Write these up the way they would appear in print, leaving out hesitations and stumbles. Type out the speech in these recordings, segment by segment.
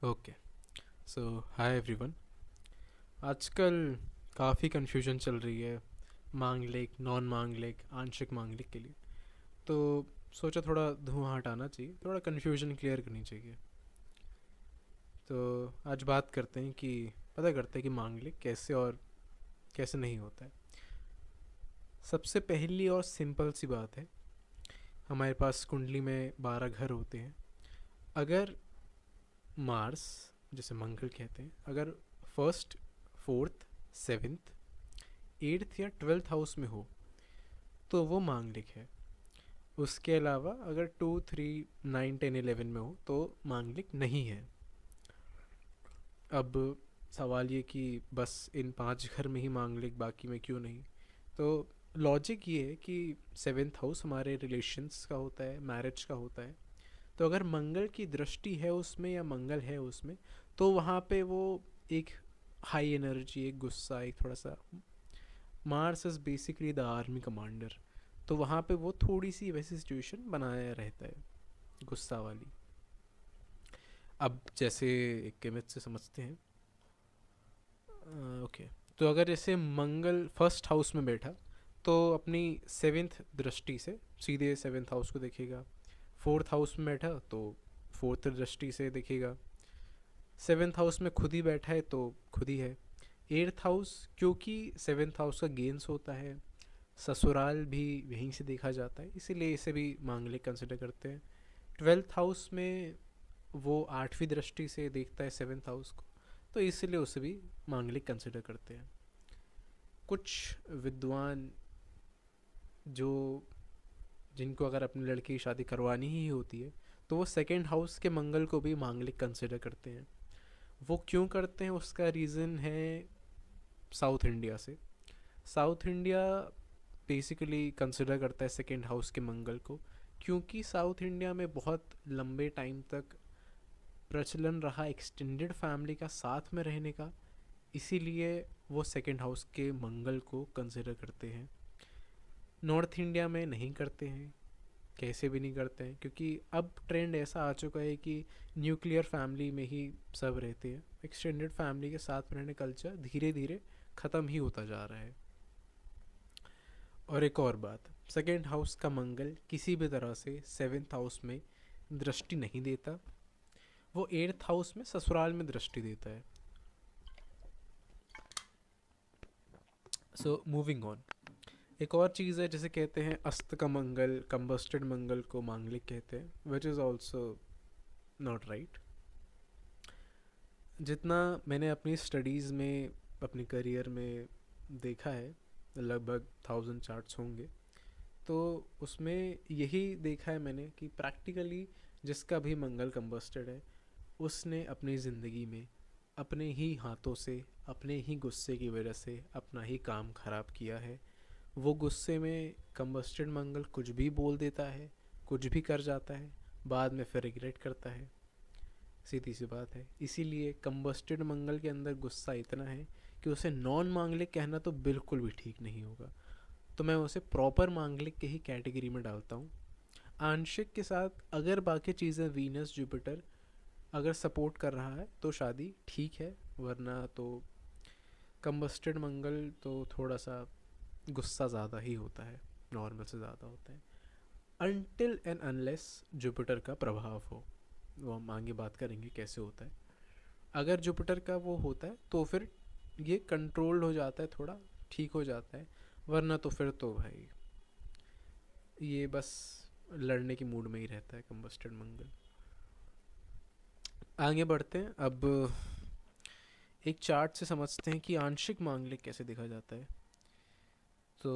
Okay. सो hi everyone. आजकल काफ़ी confusion चल रही है मांगलिक नॉन मांगलिक आंशिक मांगलिक के लिए। तो सोचा थोड़ा धुआं हटाना चाहिए, थोड़ा कन्फ्यूजन क्लियर करनी चाहिए। तो आज बात करते हैं कि पता करते हैं कि मांगलिक कैसे और कैसे नहीं होता है। सबसे पहली और सिंपल सी बात है, हमारे पास कुंडली में 12 घर होते हैं। अगर मार्स, जिसे मंगल कहते हैं, अगर फर्स्ट, फोर्थ, सेवेंथ, एट्थ या ट्वेल्थ हाउस में हो तो वो मांगलिक है। उसके अलावा अगर 2, 3, 9, 10, 11 में हो तो मांगलिक नहीं है। अब सवाल ये कि बस इन 5 घर में ही मांगलिक, बाकी में क्यों नहीं? तो लॉजिक ये है कि सेवेंथ हाउस हमारे रिलेशंस का होता है, मैरिज का होता है। तो अगर मंगल की दृष्टि है उसमें या मंगल है उसमें, तो वहाँ पे वो एक हाई एनर्जी, एक गुस्सा, एक थोड़ा सा, Mars is basically the army commander. तो वहाँ पे वो थोड़ी सी वैसी सिचुएशन बनाया रहता है, गुस्सा वाली। अब जैसे एक केमिस्ट से समझते हैं। ओके। तो अगर जैसे मंगल फर्स्ट हाउस में बैठा तो अपनी सेवेंथ दृष्टि से सीधे सेवेंथ हाउस को देखेगा। फोर्थ हाउस में बैठा तो फोर्थ दृष्टि से देखेगा। सेवेंथ हाउस में खुद ही बैठा है तो खुद ही है। एट्थ हाउस, क्योंकि सेवेंथ हाउस का गेंस होता है, ससुराल भी यहीं से देखा जाता है, इसीलिए इसे भी मांगलिक कंसिडर करते हैं। ट्वेल्थ हाउस में वो आठवीं दृष्टि से देखता है सेवेंथ हाउस को, तो इसलिए उसे भी मांगलिक कंसिडर करते हैं। कुछ विद्वान जो, जिनको अगर अपनी लड़की की शादी करवानी ही होती है, तो वो सेकेंड हाउस के मंगल को भी मांगलिक कंसिडर करते हैं। वो क्यों करते हैं उसका रीज़न है साउथ इंडिया से। साउथ इंडिया बेसिकली कंसिडर करता है सेकेंड हाउस के मंगल को, क्योंकि साउथ इंडिया में बहुत लंबे टाइम तक प्रचलन रहा एक्सटेंडेड फैमिली का साथ में रहने का, इसीलिए वो सेकेंड हाउस के मंगल को कंसिडर करते हैं। नॉर्थ इंडिया में नहीं करते हैं, कैसे भी नहीं करते हैं, क्योंकि अब ट्रेंड ऐसा आ चुका है कि न्यूक्लियर फैमिली में ही सब रहते हैं। एक्सटेंडेड फैमिली के साथ में रहने कल्चर धीरे धीरे ख़त्म ही होता जा रहा है। और एक और बात, सेकेंड हाउस का मंगल किसी भी तरह से सेवेंथ हाउस में दृष्टि नहीं देता, वो एट्थ हाउस में ससुराल में दृष्टि देता है। सो मूविंग ऑन, एक और चीज़ है जिसे कहते हैं अस्त का मंगल, कंबस्टेड मंगल को मांगलिक कहते हैं, which is also not right. जितना मैंने अपनी स्टडीज़ में, अपने करियर में देखा है, लगभग 1000 चार्ट्स होंगे, तो उसमें यही देखा है मैंने कि प्रैक्टिकली जिसका भी मंगल कंबस्टेड है, उसने अपनी ज़िंदगी में अपने ही हाथों से, अपने ही गुस्से की वजह से अपना ही काम खराब किया है। वो गुस्से में कंबस्टेड मंगल कुछ भी बोल देता है, कुछ भी कर जाता है, बाद में फिर रिग्रेट करता है। सीधी सी बात है, इसीलिए कंबस्टेड मंगल के अंदर गुस्सा इतना है कि उसे नॉन मांगलिक कहना तो बिल्कुल भी ठीक नहीं होगा। तो मैं उसे प्रॉपर मांगलिक के ही कैटेगरी में डालता हूँ। आंशिक के साथ अगर बाकी चीज़ें, वीनस जुपिटर अगर सपोर्ट कर रहा है तो शादी ठीक है, वरना तो कंबस्टेड मंगल तो थोड़ा सा गुस्सा ज़्यादा ही होता है, नॉर्मल से ज़्यादा होता है, अनटिल एंड अनलेस जुपिटर का प्रभाव हो। वो हम आगे बात करेंगे कैसे होता है। अगर जुपिटर का वो होता है तो फिर ये कंट्रोल्ड हो जाता है, थोड़ा ठीक हो जाता है, वरना तो फिर तो भाई ये बस लड़ने की मूड में ही रहता है कंबस्टेड मंगल। आगे बढ़ते हैं, अब एक चार्ट से समझते हैं कि आंशिक मांगलिक कैसे देखा जाता है। तो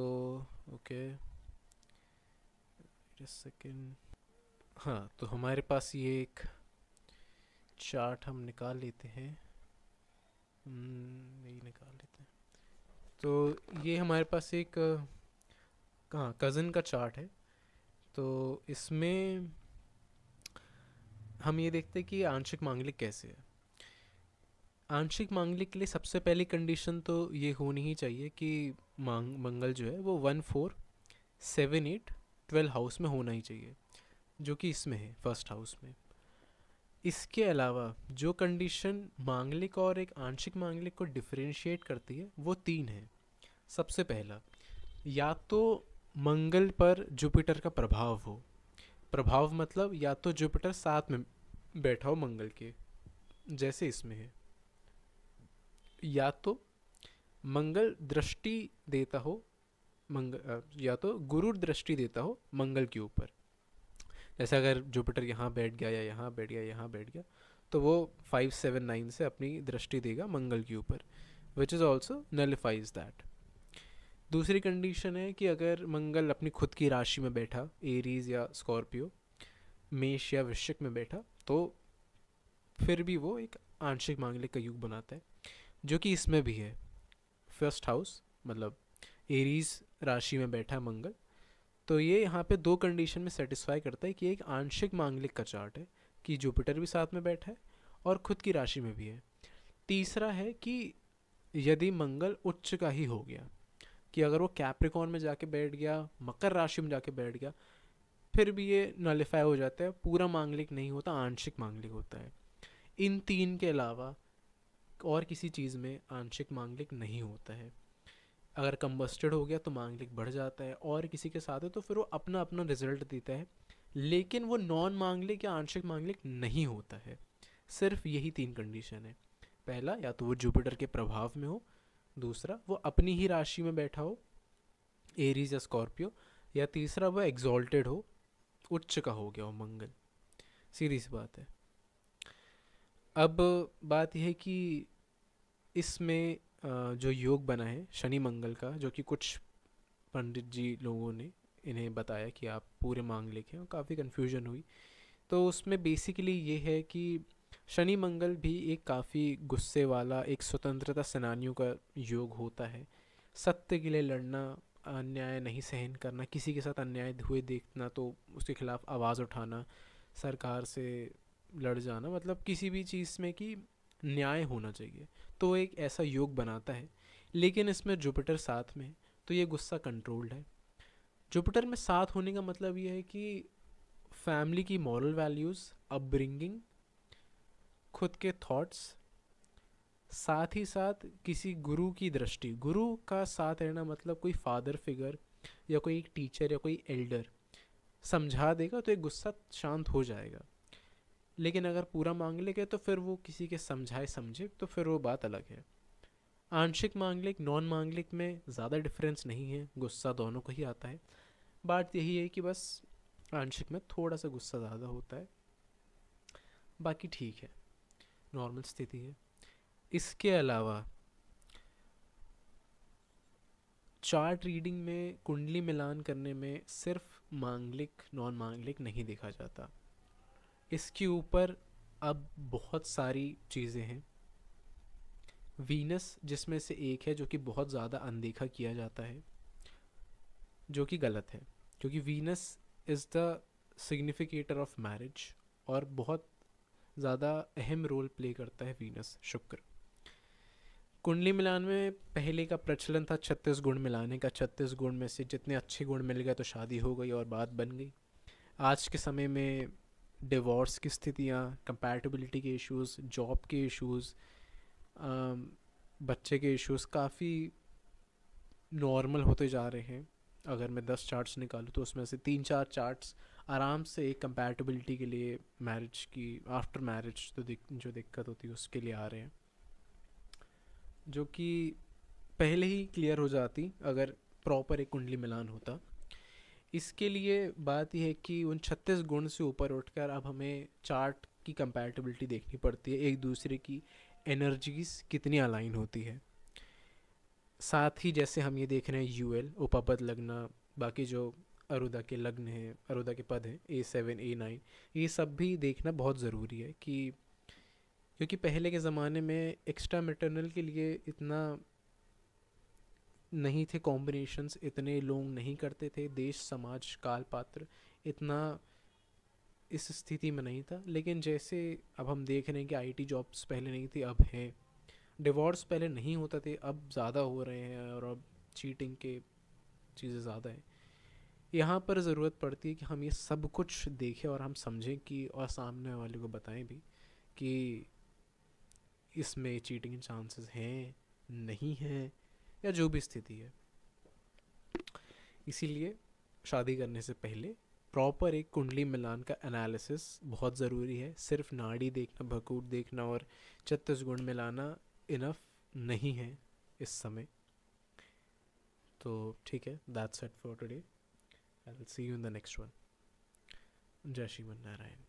ओके, सेकेंड। हाँ, तो हमारे पास ये एक चार्ट हम निकाल लेते हैं। यही निकाल लेते हैं। तो ये हमारे पास एक कहाँ कज़न का चार्ट है। तो इसमें हम ये देखते हैं कि आंशिक मांगलिक कैसे है। आंशिक मांगलिक के लिए सबसे पहली कंडीशन तो ये होनी ही चाहिए कि मंगल जो है वो 1, 4, 7, 8, 12 हाउस में होना ही चाहिए, जो कि इसमें है फर्स्ट हाउस में। इसके अलावा जो कंडीशन मांगलिक और एक आंशिक मांगलिक को डिफरेंशिएट करती है वो तीन है। सबसे पहला, या तो मंगल पर जुपिटर का प्रभाव हो। प्रभाव मतलब या तो जुपिटर साथ में बैठा हो मंगल के, जैसे इसमें है, या तो मंगल दृष्टि देता हो या तो गुरु दृष्टि देता हो मंगल के ऊपर। जैसे अगर जुपिटर यहाँ बैठ गया या यहाँ बैठ गया यहाँ बैठ गया तो वो 5 7 9 से अपनी दृष्टि देगा मंगल के ऊपर, विच इज़ ऑल्सो नलिफाइज दैट। दूसरी कंडीशन है कि अगर मंगल अपनी खुद की राशि में बैठा, एरीज या स्कॉर्पियो, मेष या वृश्चिक में बैठा, तो फिर भी वो एक आंशिक मांगलिक का युग बनाता है, जो कि इसमें भी है। फर्स्ट हाउस मतलब एरीज राशि में बैठा है मंगल, तो ये यहाँ पे दो कंडीशन में सेटिस्फाई करता है कि एक आंशिक मांगलिक का चार्ट है कि जुपिटर भी साथ में बैठा है और खुद की राशि में भी है। तीसरा है कि यदि मंगल उच्च का ही हो गया, कि अगर वो कैप्रिकॉर्न में जाके बैठ गया, मकर राशि में जाके बैठ गया, फिर भी ये नलिफाई हो जाता है, पूरा मांगलिक नहीं होता, आंशिक मांगलिक होता है। इन तीन के अलावा और किसी चीज़ में आंशिक मांगलिक नहीं होता है। अगर कंबस्टेड हो गया तो मांगलिक बढ़ जाता है, और किसी के साथ है तो फिर वो अपना अपना रिजल्ट देता है, लेकिन वो नॉन मांगलिक या आंशिक मांगलिक नहीं होता है। सिर्फ यही तीन कंडीशन है। पहला, या तो वो जुपिटर के प्रभाव में हो। दूसरा, वो अपनी ही राशि में बैठा हो, एरीज या स्कॉर्पियो। या तीसरा, वो एग्जॉल्टेड हो, उच्च का हो गया हो मंगल। सीधी सी बात है। अब बात यह है कि इसमें जो योग बना है शनि मंगल का, जो कि कुछ पंडित जी लोगों ने इन्हें बताया कि आप पूरे मांगलिक हैं, और काफ़ी कन्फ्यूजन हुई। तो उसमें बेसिकली ये है कि शनि मंगल भी एक काफ़ी गुस्से वाला, एक स्वतंत्रता सेनानियों का योग होता है। सत्य के लिए लड़ना, अन्याय नहीं सहन करना, किसी के साथ अन्याय हुए देखना तो उसके खिलाफ आवाज़ उठाना, सरकार से लड़ जाना, मतलब किसी भी चीज़ में कि न्याय होना चाहिए, तो एक ऐसा योग बनाता है। लेकिन इसमें जुपिटर साथ में है, तो ये गुस्सा कंट्रोल्ड है। जुपिटर में साथ होने का मतलब ये है कि फैमिली की मॉरल वैल्यूज़, अपब्रिंगिंग, खुद के थॉट्स, साथ ही साथ किसी गुरु की दृष्टि, गुरु का साथ रहना मतलब कोई फादर फिगर या कोई एक टीचर या कोई एल्डर समझा देगा तो एक गुस्सा शांत हो जाएगा। लेकिन अगर पूरा मांगलिक है तो फिर वो किसी के समझाए समझे तो फिर वो बात अलग है। आंशिक मांगलिक नॉन मांगलिक में ज़्यादा डिफरेंस नहीं है, गुस्सा दोनों को ही आता है। बात यही है कि बस आंशिक में थोड़ा सा गुस्सा ज़्यादा होता है, बाकी ठीक है, नॉर्मल स्थिति है। इसके अलावा चार्ट रीडिंग में कुंडली मिलान करने में सिर्फ मांगलिक नॉन मांगलिक नहीं देखा जाता, इसके ऊपर अब बहुत सारी चीज़ें हैं। वीनस जिसमें से एक है जो कि बहुत ज़्यादा अनदेखा किया जाता है, जो कि गलत है, क्योंकि Venus is the significator of marriage, और बहुत ज़्यादा अहम रोल प्ले करता है वीनस, शुक्र। कुंडली मिलान में पहले का प्रचलन था 36 गुण मिलाने का, 36 गुण में से जितने अच्छे गुण मिल गए तो शादी हो गई और बात बन गई। आज के समय में डिवोर्स की स्थितियाँ, कंपैटिबिलिटी के इश्यूज़, जॉब के इश्यूज़, बच्चे के इश्यूज़ काफ़ी नॉर्मल होते जा रहे हैं। अगर मैं 10 चार्ट्स निकालूँ तो उसमें से 3 4 चार्ट्स आराम से एक कंपैटिबिलिटी के लिए, मैरिज की आफ्टर मैरिज तो जो दिक्कत होती है उसके लिए आ रहे हैं, जो कि पहले ही क्लियर हो जाती अगर प्रॉपर एक कुंडली मिलान होता। इसके लिए बात यह है कि उन 36 गुण से ऊपर उठकर अब हमें चार्ट की कंपैटिबिलिटी देखनी पड़ती है, एक दूसरे की एनर्जीज कितनी अलाइन होती है। साथ ही जैसे हम ये देख रहे हैं यूएल उपपद लगना, बाकी जो अरुदा के लग्न हैं, अरुदा के पद हैं A7 A9, ये सब भी देखना बहुत ज़रूरी है कि क्योंकि पहले के ज़माने में एक्स्ट्रा मैटरनल के लिए इतना नहीं थे कॉम्बिनेशंस, इतने लोग नहीं करते थे, देश समाज काल पात्र इतना इस स्थिति में नहीं था। लेकिन जैसे अब हम देख रहे हैं कि आईटी जॉब्स पहले नहीं थी, अब हैं। डिवोर्स पहले नहीं होता थे, अब ज़्यादा हो रहे हैं, और अब चीटिंग के चीज़ें ज़्यादा हैं। यहाँ पर ज़रूरत पड़ती है कि हम ये सब कुछ देखें और हम समझें कि और सामने वाले को बताएं भी कि इसमें चीटिंग के चांसेस हैं, नहीं हैं, या जो भी स्थिति है। इसीलिए शादी करने से पहले प्रॉपर एक कुंडली मिलान का एनालिसिस बहुत ज़रूरी है। सिर्फ नाड़ी देखना, भकूट देखना और 36 गुण मिलाना इनफ नहीं है इस समय। तो ठीक है, that's it for today. I will see you in the next one. जय श्रीमन नारायण।